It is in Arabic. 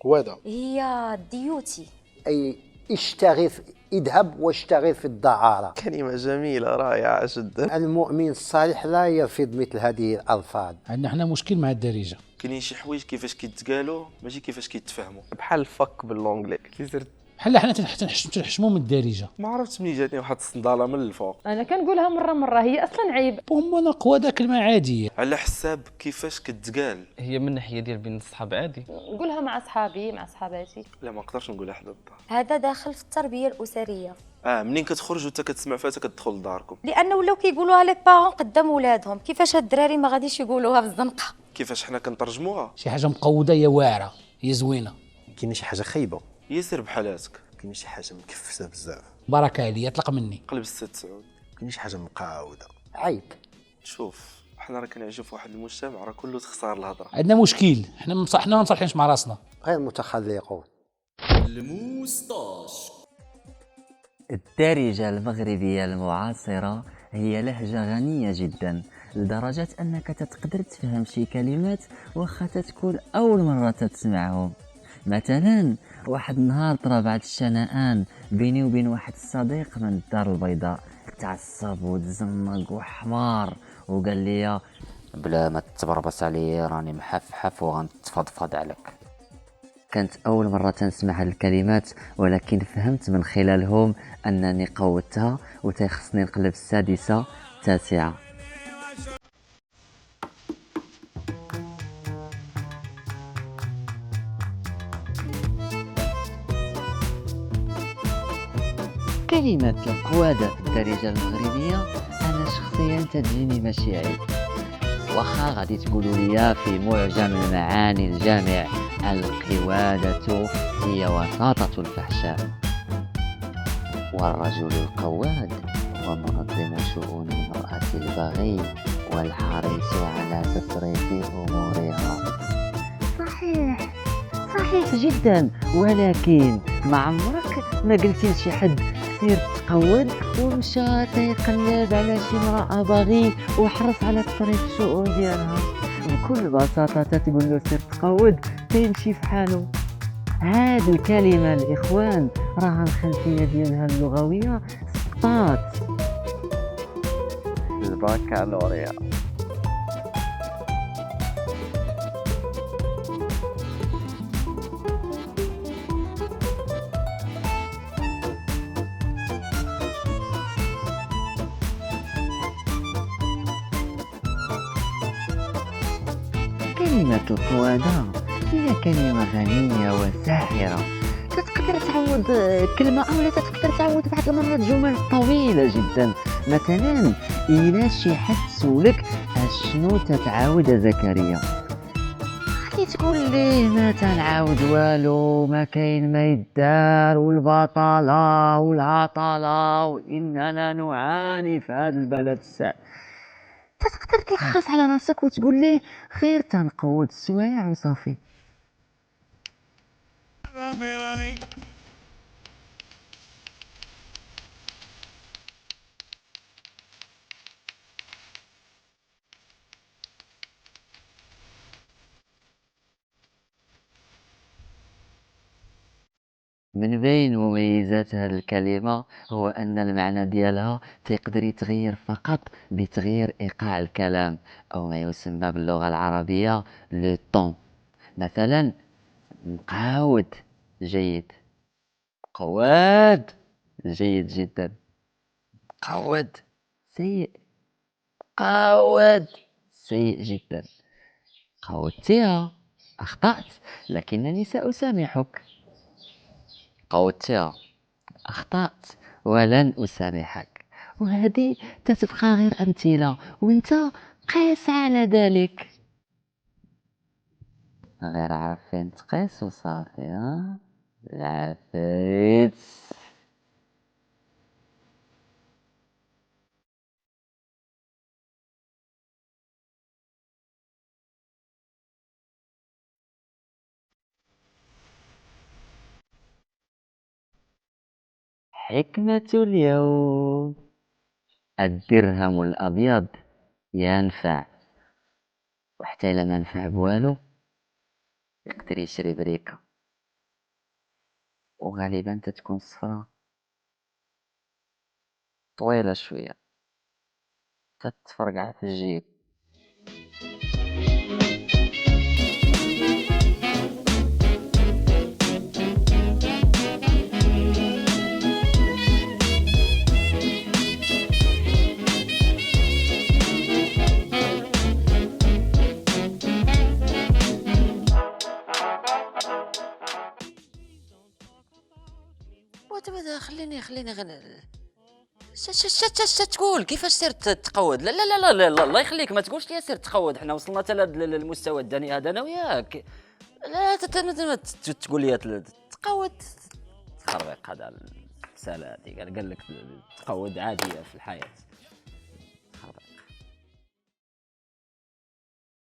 وهذا هي ديوتي. أي اشتغف، اذهب واشتغل في الدعارة. كلمة جميلة رائعة جدا. المؤمن الصالح لا يرفض مثل هذه الألفاظ. عندنا حنا مشكل مع الدارجة. كاينين شي حوايج كيفاش كيتقالوا ماشي كيفاش كيتفهموا، بحال الفك باللونجلي كيصير. بحال حنا تنحشموا من الدارجة. ما عرفتش منين جاتني واحد الصندالة من الفوق. انا كنقولها مره هي اصلا عيب. بوم قوة دا كلمة عادية. على حساب كيفاش كتقال. هي من ناحيه ديال بين الصحاب عادي. نقولها مع صحابي مع صحاباتي. لا ما نقدرش نقولها حدا الدار. هذا داخل في التربيه الاسريه، منين كتخرج وانت كتسمع فيها كتدخل لداركم. لانه ولاو كيقولوها لي بارون قدام ولادهم، كيفاش هاد الدراري ما غاديش يقولوها في الزنقه؟ كيفاش حنا كنترجموها. شي حاجة مقودة هي واعرة هي زوينة. كاين شي حاجه خايبه، يسير بحالاتك. كاين شي حاجه مكفسه بزاف. بركة عليا اطلق مني. قلب الست سعود. كاين شي حاجه مقاوده. عيب. شوف حنا راه كنعيشوا في واحد المجتمع راه كله تخسر الهضره. عندنا مشكل، حنا ما مصالحينش مع راسنا. غير متخلقون. الدارجة المغربية المعاصرة هي لهجة غنية جدا لدرجة أنك تقدر تفهم شي كلمات واخا تكون أول مرة تسمعهم. مثلا واحد النهار طرا بعد الشنآن بيني وبين واحد الصديق من الدار البيضاء، تعصب وتزمق وحمار وقال لي بلا ما تبربص علي راني محفحف وغنتفضفض عليك. كانت أول مرة تنسمع هاد الكلمات، ولكن فهمت من خلالهم أنني قودتها وتيخصني نقلب السادسة التاسعة. كلمة القوادة في الدارجة المغربية أنا شخصيا تجيني ماشي عيب، واخا غادي تقولوا لي في معجم المعاني الجامع القوادة هي وساطة الفحشاء، والرجل القواد هو منظم شؤون المرأة البغي والحريص على تصريف أمورها. صحيح جدا، ولكن ما عمرك ما قلتي لشي حد سير تقود ومشى تيقلب على شي امرأة بغي وحرص على تصريف الشؤون ديالها. بكل بساطة تقول له سير تقود تيمشي في حاله. هذه الكلمة الإخوان راها الخلفية ديالها اللغوية سقطات البكالوريا. كلمة القوادة هي كلمة غنية وساحرة، تقدر تعوض كلمة أو لا تقدر تعوض بعض المرات جمل طويلة جدا. مثلا إلا شي حد سولك أشنو تتعاود زكريا، غادي تقول ليه ما تنعاود والو، ما كاين ما يدار والبطالة والعطلة وإننا نعاني في هذا البلد السعد. تقدر تلخص على راسك وتقول ليه خير تنقود السوايع وصافي. من بين مميزات هذه الكلمة هو أن المعنى ديالها تقدر يتغير فقط بتغيير إيقاع الكلام أو ما يسمى باللغة العربية لو طون. مثلا مقاود جيد، قواد جيد جدا، قواد سيء، قواد سيء جدا، قودتها أخطأت لكنني سأسامحك، قودتها أخطأت ولن أسامحك. وهذه تتبقى غير أمثلة وانت قيس على ذلك، غير عارفين تقيس وصافي. العفريت. حكمة اليوم: الدرهم الأبيض ينفع، وحتى إلا ما نفع بوالو يقدر يشري بريكة، وغالبا تتكون صفرا طويلة شوية تتفرقع في الجيب. ودابا خليني تقول كيفاش سيرت تقود. لا لا لا لا لا الله يخليك ما تقولش لي سير تقود، حنا وصلنا حتى للمستوى الدنيء هذا انا وياك. لا تقول لي تقود تخربيق هذا السالة هذه. قال لك تقود عادية في الحياة.